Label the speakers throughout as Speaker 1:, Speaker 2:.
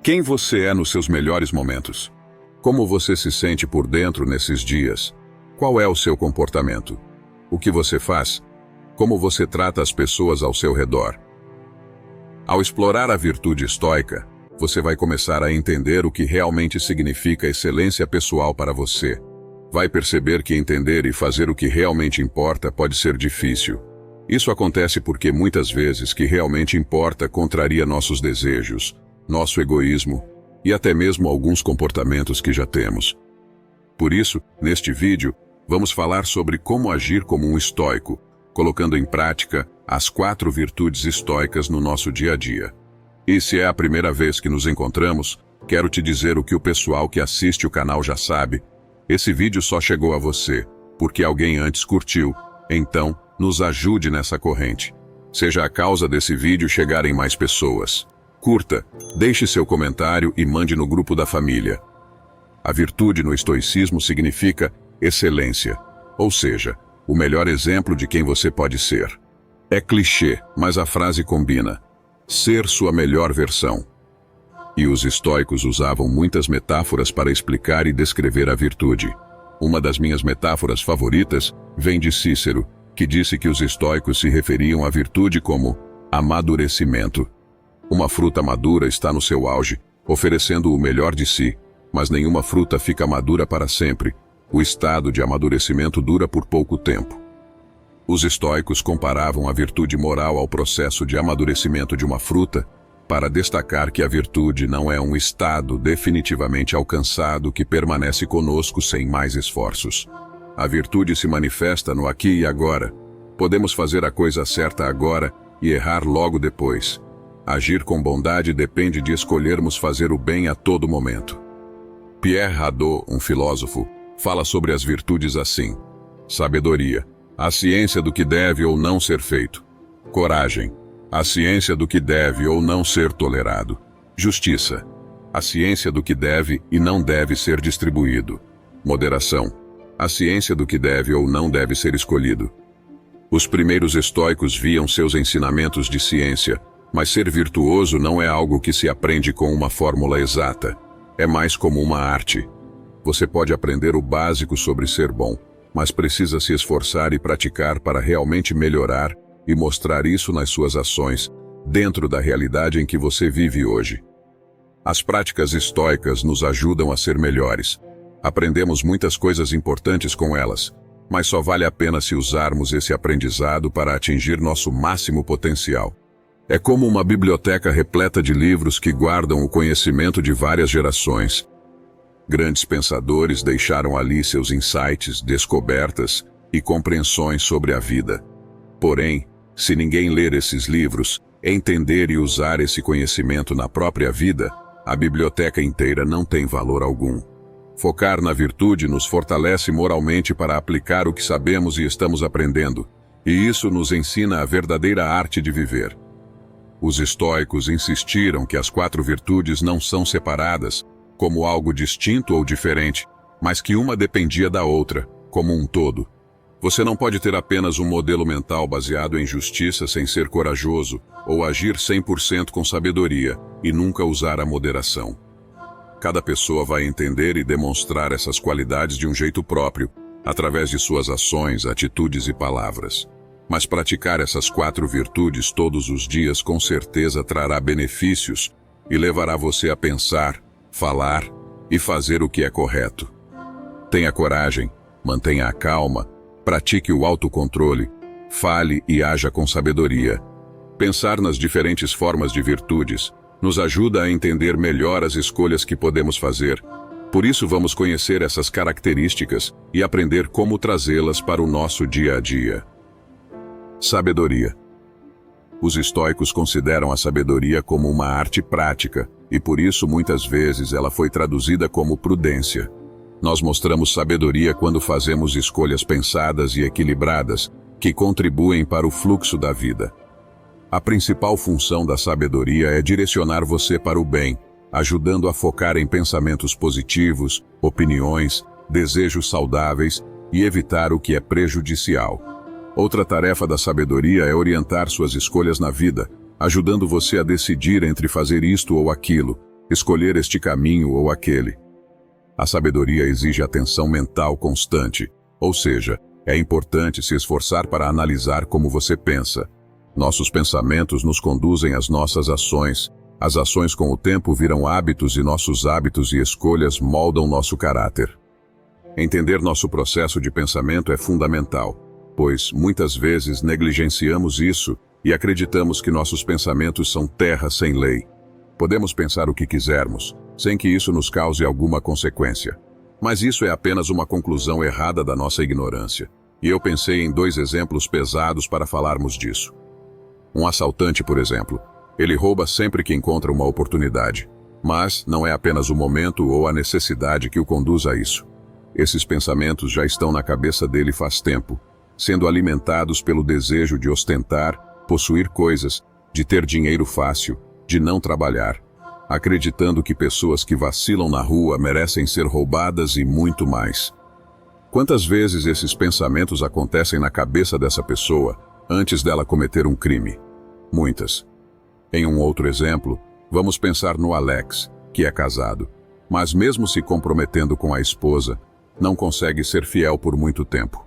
Speaker 1: Quem você é nos seus melhores momentos? Como você se sente por dentro nesses dias? Qual é o seu comportamento? O que você faz? Como você trata as pessoas ao seu redor? Ao explorar a virtude estoica, você vai começar a entender o que realmente significa excelência pessoal para você. Vai perceber que entender e fazer o que realmente importa pode ser difícil. Isso acontece porque muitas vezes o que realmente importa contraria nossos desejos, nosso egoísmo e até mesmo alguns comportamentos que já temos. Por isso, neste vídeo, vamos falar sobre como agir como um estoico, colocando em prática as 4 virtudes estoicas no nosso dia a dia. E se é a primeira vez que nos encontramos, quero te dizer o que o pessoal que assiste o canal já sabe. Esse vídeo só chegou a você porque alguém antes curtiu, então nos ajude nessa corrente. Seja a causa desse vídeo chegar em mais pessoas. Curta, deixe seu comentário e mande no grupo da família. A virtude no estoicismo significa excelência, ou seja, o melhor exemplo de quem você pode ser. É clichê, mas a frase combina. Ser sua melhor versão. E os estoicos usavam muitas metáforas para explicar e descrever a virtude. Uma das minhas metáforas favoritas vem de Cícero, que disse que os estoicos se referiam à virtude como amadurecimento. Uma fruta madura está no seu auge, oferecendo o melhor de si, mas nenhuma fruta fica madura para sempre. O estado de amadurecimento dura por pouco tempo. Os estoicos comparavam a virtude moral ao processo de amadurecimento de uma fruta, para destacar que a virtude não é um estado definitivamente alcançado que permanece conosco sem mais esforços. A virtude se manifesta no aqui e agora. Podemos fazer a coisa certa agora e errar logo depois. Agir com bondade depende de escolhermos fazer o bem a todo momento. Pierre Hadot, um filósofo, fala sobre as virtudes assim: sabedoria, a ciência do que deve ou não ser feito; coragem, a ciência do que deve ou não ser tolerado; justiça, a ciência do que deve e não deve ser distribuído; moderação, a ciência do que deve ou não deve ser escolhido. Os primeiros estoicos viam seus ensinamentos de ciência, mas ser virtuoso não é algo que se aprende com uma fórmula exata. É mais como uma arte. Você pode aprender o básico sobre ser bom, mas precisa se esforçar e praticar para realmente melhorar e mostrar isso nas suas ações, dentro da realidade em que você vive hoje. As práticas estoicas nos ajudam a ser melhores. Aprendemos muitas coisas importantes com elas, mas só vale a pena se usarmos esse aprendizado para atingir nosso máximo potencial. É como uma biblioteca repleta de livros que guardam o conhecimento de várias gerações. Grandes pensadores deixaram ali seus insights, descobertas e compreensões sobre a vida. Porém, se ninguém ler esses livros, entender e usar esse conhecimento na própria vida, a biblioteca inteira não tem valor algum. Focar na virtude nos fortalece moralmente para aplicar o que sabemos e estamos aprendendo, e isso nos ensina a verdadeira arte de viver. Os estoicos insistiram que as 4 virtudes não são separadas, como algo distinto ou diferente, mas que uma dependia da outra, como um todo. Você não pode ter apenas um modelo mental baseado em justiça sem ser corajoso, ou agir 100% com sabedoria, e nunca usar a moderação. Cada pessoa vai entender e demonstrar essas qualidades de um jeito próprio, através de suas ações, atitudes e palavras. Mas praticar essas 4 virtudes todos os dias com certeza trará benefícios e levará você a pensar, falar e fazer o que é correto. Tenha coragem, mantenha a calma, pratique o autocontrole, fale e haja com sabedoria. Pensar nas diferentes formas de virtudes nos ajuda a entender melhor as escolhas que podemos fazer. Por isso vamos conhecer essas características e aprender como trazê-las para o nosso dia a dia. Sabedoria. Os estoicos consideram a sabedoria como uma arte prática, e por isso muitas vezes ela foi traduzida como prudência. Nós mostramos sabedoria quando fazemos escolhas pensadas e equilibradas, que contribuem para o fluxo da vida. A principal função da sabedoria é direcionar você para o bem, ajudando a focar em pensamentos positivos, opiniões, desejos saudáveis e evitar o que é prejudicial. Outra tarefa da sabedoria é orientar suas escolhas na vida, ajudando você a decidir entre fazer isto ou aquilo, escolher este caminho ou aquele. A sabedoria exige atenção mental constante, ou seja, é importante se esforçar para analisar como você pensa. Nossos pensamentos nos conduzem às nossas ações. As ações com o tempo viram hábitos e nossos hábitos e escolhas moldam nosso caráter. Entender nosso processo de pensamento é fundamental, pois muitas vezes negligenciamos isso e acreditamos que nossos pensamentos são terra sem lei. Podemos pensar o que quisermos, sem que isso nos cause alguma consequência. Mas isso é apenas uma conclusão errada da nossa ignorância. E eu pensei em 2 exemplos pesados para falarmos disso. Um assaltante, por exemplo. Ele rouba sempre que encontra uma oportunidade. Mas não é apenas o momento ou a necessidade que o conduz a isso. Esses pensamentos já estão na cabeça dele faz tempo, sendo alimentados pelo desejo de ostentar, possuir coisas, de ter dinheiro fácil, de não trabalhar, acreditando que pessoas que vacilam na rua merecem ser roubadas e muito mais. Quantas vezes esses pensamentos acontecem na cabeça dessa pessoa antes dela cometer um crime? Muitas. Em um outro exemplo, vamos pensar no Alex, que é casado, mas mesmo se comprometendo com a esposa, não consegue ser fiel por muito tempo.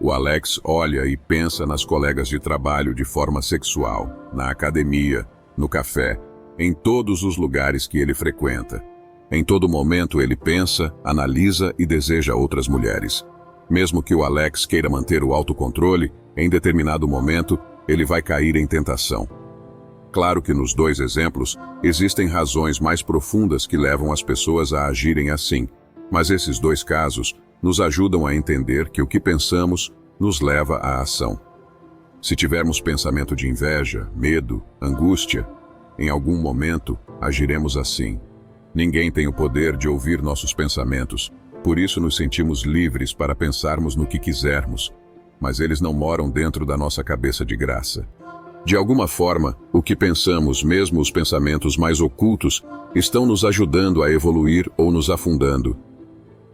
Speaker 1: O Alex olha e pensa nas colegas de trabalho de forma sexual, na academia, no café, em todos os lugares que ele frequenta. Em todo momento ele pensa, analisa e deseja outras mulheres. Mesmo que o Alex queira manter o autocontrole, em determinado momento, ele vai cair em tentação. Claro que nos 2 exemplos, existem razões mais profundas que levam as pessoas a agirem assim, mas esses 2 casos nos ajudam a entender que o que pensamos nos leva à ação. Se tivermos pensamento de inveja, medo, angústia, em algum momento agiremos assim. Ninguém tem o poder de ouvir nossos pensamentos, por isso nos sentimos livres para pensarmos no que quisermos, mas eles não moram dentro da nossa cabeça de graça. De alguma forma, o que pensamos, mesmo os pensamentos mais ocultos, estão nos ajudando a evoluir ou nos afundando.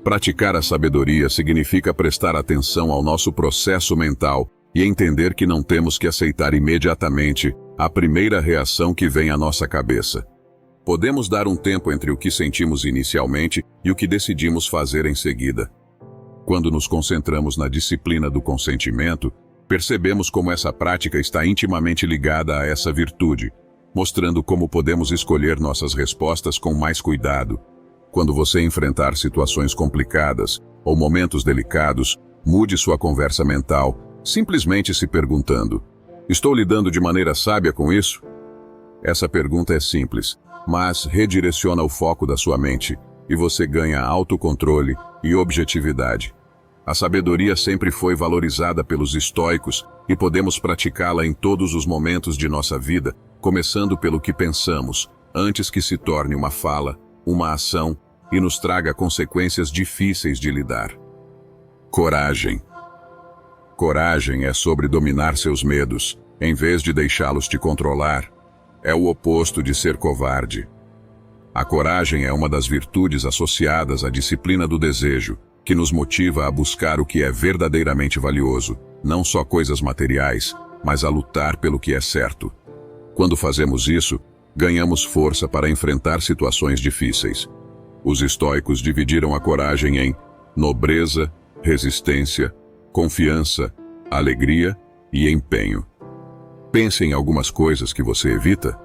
Speaker 1: Praticar a sabedoria significa prestar atenção ao nosso processo mental e entender que não temos que aceitar imediatamente a primeira reação que vem à nossa cabeça. Podemos dar um tempo entre o que sentimos inicialmente e o que decidimos fazer em seguida. Quando nos concentramos na disciplina do consentimento, percebemos como essa prática está intimamente ligada a essa virtude, mostrando como podemos escolher nossas respostas com mais cuidado. Quando você enfrentar situações complicadas ou momentos delicados, mude sua conversa mental, simplesmente se perguntando: estou lidando de maneira sábia com isso? Essa pergunta é simples, mas redireciona o foco da sua mente, e você ganha autocontrole e objetividade. A sabedoria sempre foi valorizada pelos estoicos e podemos praticá-la em todos os momentos de nossa vida, começando pelo que pensamos, antes que se torne uma fala, uma ação e nos traga consequências difíceis de lidar. Coragem. Coragem é sobre dominar seus medos, em vez de deixá-los te controlar. É o oposto de ser covarde. A coragem é uma das virtudes associadas à disciplina do desejo, que nos motiva a buscar o que é verdadeiramente valioso, não só coisas materiais, mas a lutar pelo que é certo. Quando fazemos isso, ganhamos força para enfrentar situações difíceis. Os estoicos dividiram a coragem em nobreza, resistência, confiança, alegria e empenho. Pense em algumas coisas que você evita.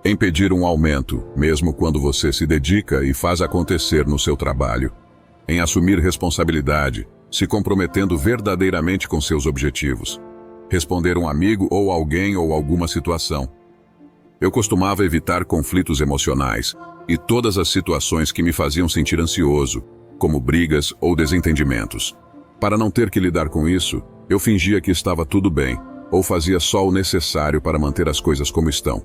Speaker 1: Em pedir um aumento, mesmo quando você se dedica e faz acontecer no seu trabalho. Em assumir responsabilidade, se comprometendo verdadeiramente com seus objetivos. Responder um amigo ou alguém ou alguma situação. Eu costumava evitar conflitos emocionais e todas as situações que me faziam sentir ansioso, como brigas ou desentendimentos. Para não ter que lidar com isso, eu fingia que estava tudo bem, ou fazia só o necessário para manter as coisas como estão.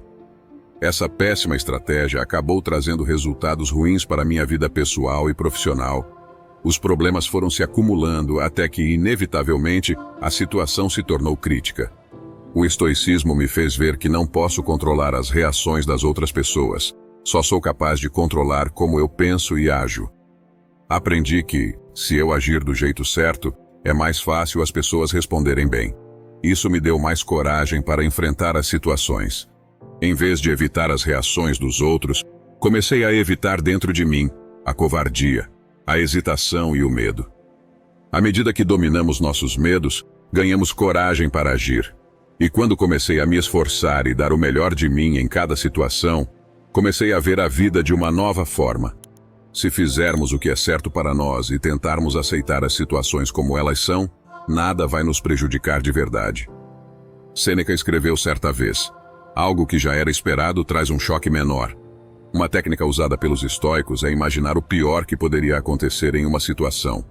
Speaker 1: Essa péssima estratégia acabou trazendo resultados ruins para minha vida pessoal e profissional. Os problemas foram se acumulando até que, inevitavelmente, a situação se tornou crítica. O estoicismo me fez ver que não posso controlar as reações das outras pessoas. Só sou capaz de controlar como eu penso e ajo. Aprendi que, se eu agir do jeito certo, é mais fácil as pessoas responderem bem. Isso me deu mais coragem para enfrentar as situações. Em vez de evitar as reações dos outros, Comecei a evitar dentro de mim a covardia, a hesitação e o medo. À medida que dominamos nossos medos, ganhamos coragem para agir. E quando comecei a me esforçar e dar o melhor de mim em cada situação, comecei a ver a vida de uma nova forma. Se fizermos o que é certo para nós e tentarmos aceitar as situações como elas são, nada vai nos prejudicar de verdade. Sêneca escreveu certa vez: algo que já era esperado traz um choque menor. Uma técnica usada pelos estoicos é imaginar o pior que poderia acontecer em uma situação.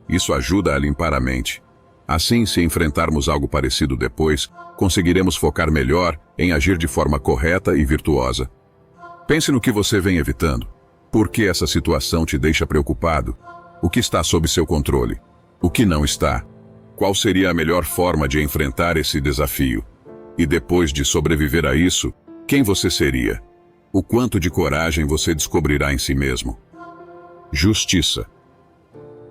Speaker 1: Isso ajuda a limpar a mente. Assim, se enfrentarmos algo parecido depois, conseguiremos focar melhor em agir de forma correta e virtuosa. Pense no que você vem evitando. Por que essa situação te deixa preocupado? O que está sob seu controle? O que não está? Qual seria a melhor forma de enfrentar esse desafio? E depois de sobreviver a isso, quem você seria? O quanto de coragem você descobrirá em si mesmo? Justiça.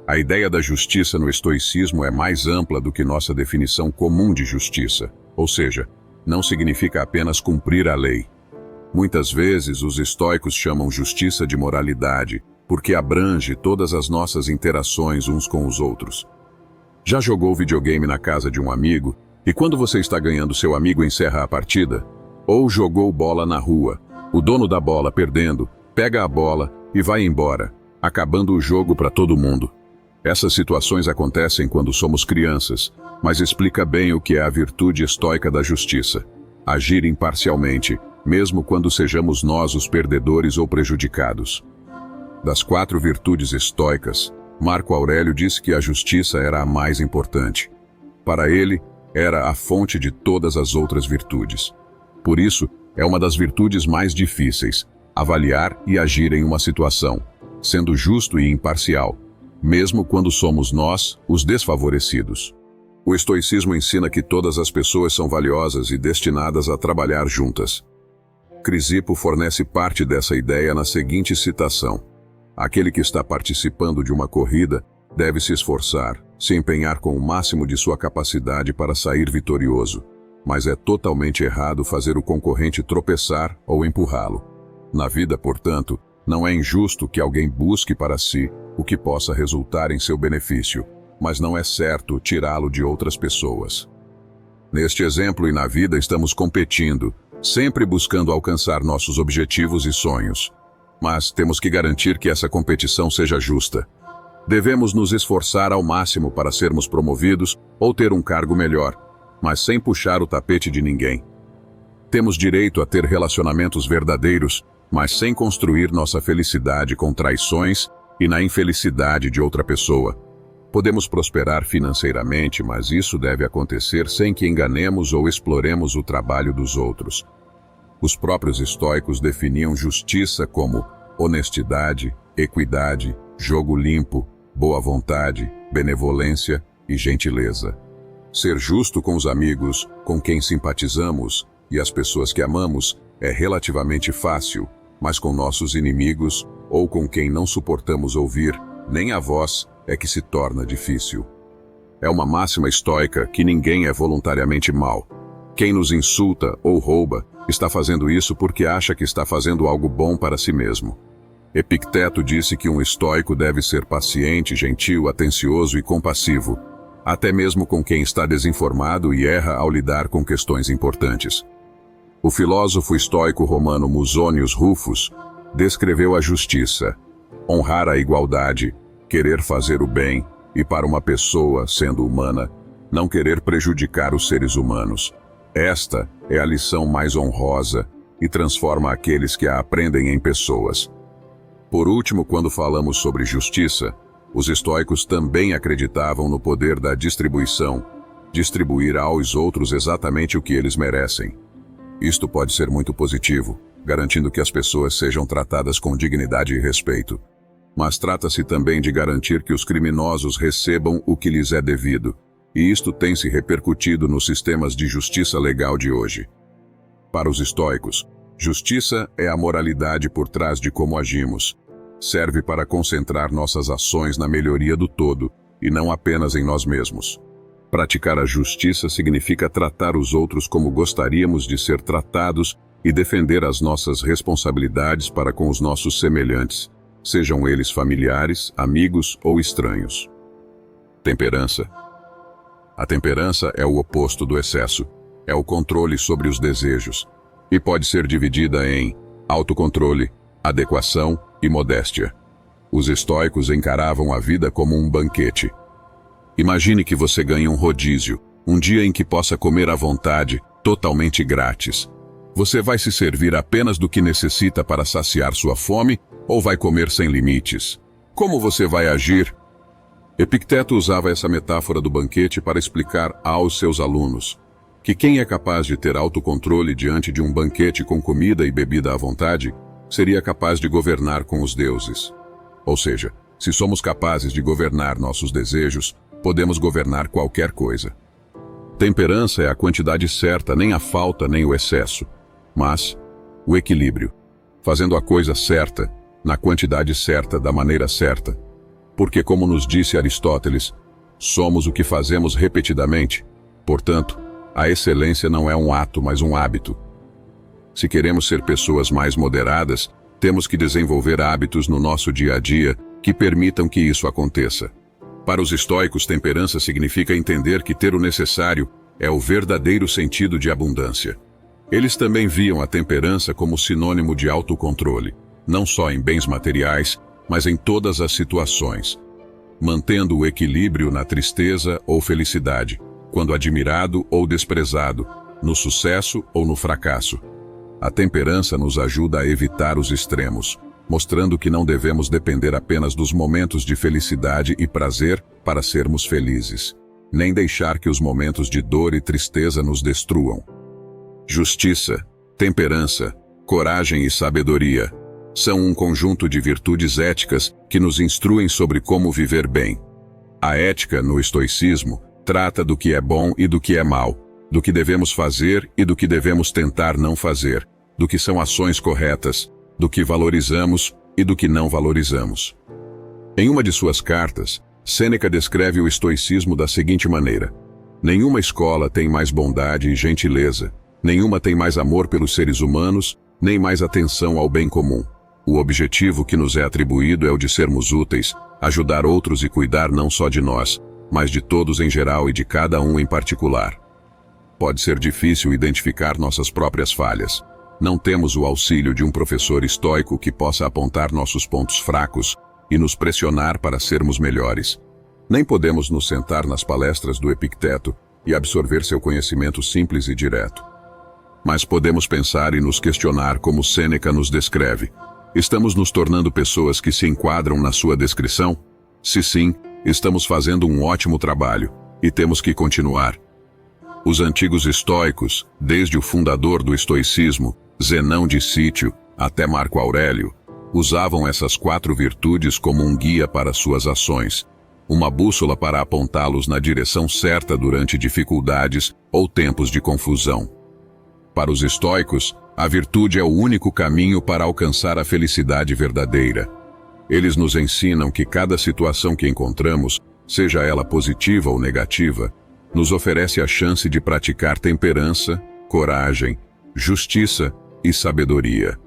Speaker 1: A ideia da justiça no estoicismo é mais ampla do que nossa definição comum de justiça, ou seja, não significa apenas cumprir a lei. Muitas vezes os estoicos chamam justiça de moralidade, porque abrange todas as nossas interações uns com os outros. Já jogou videogame na casa de um amigo, e quando você está ganhando, seu amigo encerra a partida? Ou jogou bola na rua, o dono da bola perdendo, pega a bola e vai embora, acabando o jogo para todo mundo. Essas situações acontecem quando somos crianças, mas explica bem o que é a virtude estoica da justiça. Agir imparcialmente, mesmo quando sejamos nós os perdedores ou prejudicados. Das 4 virtudes estoicas, Marco Aurélio disse que a justiça era a mais importante. Para ele, era a fonte de todas as outras virtudes. Por isso, é uma das virtudes mais difíceis, avaliar e agir em uma situação, sendo justo e imparcial, mesmo quando somos nós os desfavorecidos. O estoicismo ensina que todas as pessoas são valiosas e destinadas a trabalhar juntas. Crisipo fornece parte dessa ideia na seguinte citação: aquele que está participando de uma corrida deve se esforçar, se empenhar com o máximo de sua capacidade para sair vitorioso, mas é totalmente errado fazer o concorrente tropeçar ou empurrá-lo. Na vida, portanto, não é injusto que alguém busque para si o que possa resultar em seu benefício, mas não é certo tirá-lo de outras pessoas. Neste exemplo e na vida estamos competindo, sempre buscando alcançar nossos objetivos e sonhos. Mas temos que garantir que essa competição seja justa. Devemos nos esforçar ao máximo para sermos promovidos ou ter um cargo melhor, mas sem puxar o tapete de ninguém. Temos direito a ter relacionamentos verdadeiros, mas sem construir nossa felicidade com traições e na infelicidade de outra pessoa. Podemos prosperar financeiramente, mas isso deve acontecer sem que enganemos ou exploremos o trabalho dos outros. Os próprios estoicos definiam justiça como honestidade, equidade, jogo limpo, boa vontade, benevolência e gentileza. Ser justo com os amigos, com quem simpatizamos e as pessoas que amamos é relativamente fácil, mas com nossos inimigos ou com quem não suportamos ouvir nem a voz é que se torna difícil. É uma máxima estoica que ninguém é voluntariamente mau. Quem nos insulta ou rouba está fazendo isso porque acha que está fazendo algo bom para si mesmo. Epicteto disse que um estoico deve ser paciente, gentil, atencioso e compassivo, até mesmo com quem está desinformado e erra ao lidar com questões importantes. O filósofo estoico romano Musonius Rufus descreveu a justiça: honrar a igualdade, querer fazer o bem e, para uma pessoa, sendo humana, não querer prejudicar os seres humanos. Esta é a lição mais honrosa e transforma aqueles que a aprendem em pessoas. Por último, quando falamos sobre justiça, os estoicos também acreditavam no poder da distribuição, distribuir aos outros exatamente o que eles merecem. Isto pode ser muito positivo, garantindo que as pessoas sejam tratadas com dignidade e respeito. Mas trata-se também de garantir que os criminosos recebam o que lhes é devido, e isto tem se repercutido nos sistemas de justiça legal de hoje. Para os estoicos, justiça é a moralidade por trás de como agimos. Serve para concentrar nossas ações na melhoria do todo, e não apenas em nós mesmos. Praticar a justiça significa tratar os outros como gostaríamos de ser tratados e defender as nossas responsabilidades para com os nossos semelhantes, sejam eles familiares, amigos ou estranhos. Temperança. A temperança é o oposto do excesso, é o controle sobre os desejos, e pode ser dividida em autocontrole, adequação e modéstia. Os estoicos encaravam a vida como um banquete. Imagine que você ganhe um rodízio, um dia em que possa comer à vontade, totalmente grátis. Você vai se servir apenas do que necessita para saciar sua fome ou vai comer sem limites? Como você vai agir? Epicteto usava essa metáfora do banquete para explicar aos seus alunos que quem é capaz de ter autocontrole diante de um banquete com comida e bebida à vontade, seria capaz de governar com os deuses. Ou seja, se somos capazes de governar nossos desejos, podemos governar qualquer coisa. Temperança é a quantidade certa, nem a falta nem o excesso, mas o equilíbrio, fazendo a coisa certa, na quantidade certa, da maneira certa. Porque, como nos disse Aristóteles, somos o que fazemos repetidamente. Portanto, a excelência não é um ato, mas um hábito. Se queremos ser pessoas mais moderadas, temos que desenvolver hábitos no nosso dia a dia que permitam que isso aconteça. Para os estoicos, temperança significa entender que ter o necessário é o verdadeiro sentido de abundância. Eles também viam a temperança como sinônimo de autocontrole, não só em bens materiais, mas em todas as situações, mantendo o equilíbrio na tristeza ou felicidade, quando admirado ou desprezado, no sucesso ou no fracasso. A temperança nos ajuda a evitar os extremos, mostrando que não devemos depender apenas dos momentos de felicidade e prazer para sermos felizes, nem deixar que os momentos de dor e tristeza nos destruam. Justiça, temperança, coragem e sabedoria são um conjunto de virtudes éticas que nos instruem sobre como viver bem. A ética, no estoicismo, trata do que é bom e do que é mal, do que devemos fazer e do que devemos tentar não fazer, do que são ações corretas, do que valorizamos e do que não valorizamos. Em uma de suas cartas, Sêneca descreve o estoicismo da seguinte maneira: nenhuma escola tem mais bondade e gentileza, nenhuma tem mais amor pelos seres humanos, nem mais atenção ao bem comum. O objetivo que nos é atribuído é o de sermos úteis, ajudar outros e cuidar não só de nós, mas de todos em geral e de cada um em particular. Pode ser difícil identificar nossas próprias falhas. Não temos o auxílio de um professor estoico que possa apontar nossos pontos fracos e nos pressionar para sermos melhores. Nem podemos nos sentar nas palestras do Epicteto e absorver seu conhecimento simples e direto. Mas podemos pensar e nos questionar como Sêneca nos descreve. Estamos nos tornando pessoas que se enquadram na sua descrição? Se sim, estamos fazendo um ótimo trabalho e temos que continuar. Os antigos estoicos, desde o fundador do estoicismo, Zenão de Cítio, até Marco Aurélio, usavam essas 4 virtudes como um guia para suas ações, uma bússola para apontá-los na direção certa durante dificuldades ou tempos de confusão. Para os estoicos, a virtude é o único caminho para alcançar a felicidade verdadeira. Eles nos ensinam que cada situação que encontramos, seja ela positiva ou negativa, nos oferece a chance de praticar temperança, coragem, justiça e sabedoria.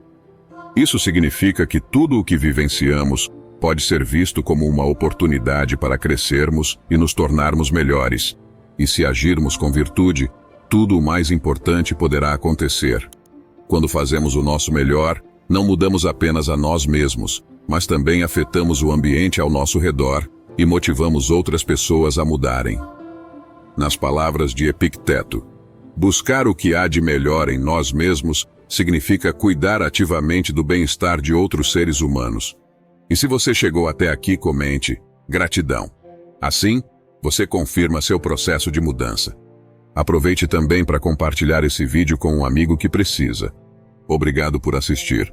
Speaker 1: Isso significa que tudo o que vivenciamos pode ser visto como uma oportunidade para crescermos e nos tornarmos melhores. E se agirmos com virtude, tudo o mais importante poderá acontecer. Quando fazemos o nosso melhor, não mudamos apenas a nós mesmos, mas também afetamos o ambiente ao nosso redor e motivamos outras pessoas a mudarem. Nas palavras de Epicteto, buscar o que há de melhor em nós mesmos significa cuidar ativamente do bem-estar de outros seres humanos. E se você chegou até aqui, comente: gratidão. Assim, você confirma seu processo de mudança. Aproveite também para compartilhar esse vídeo com um amigo que precisa. Obrigado por assistir.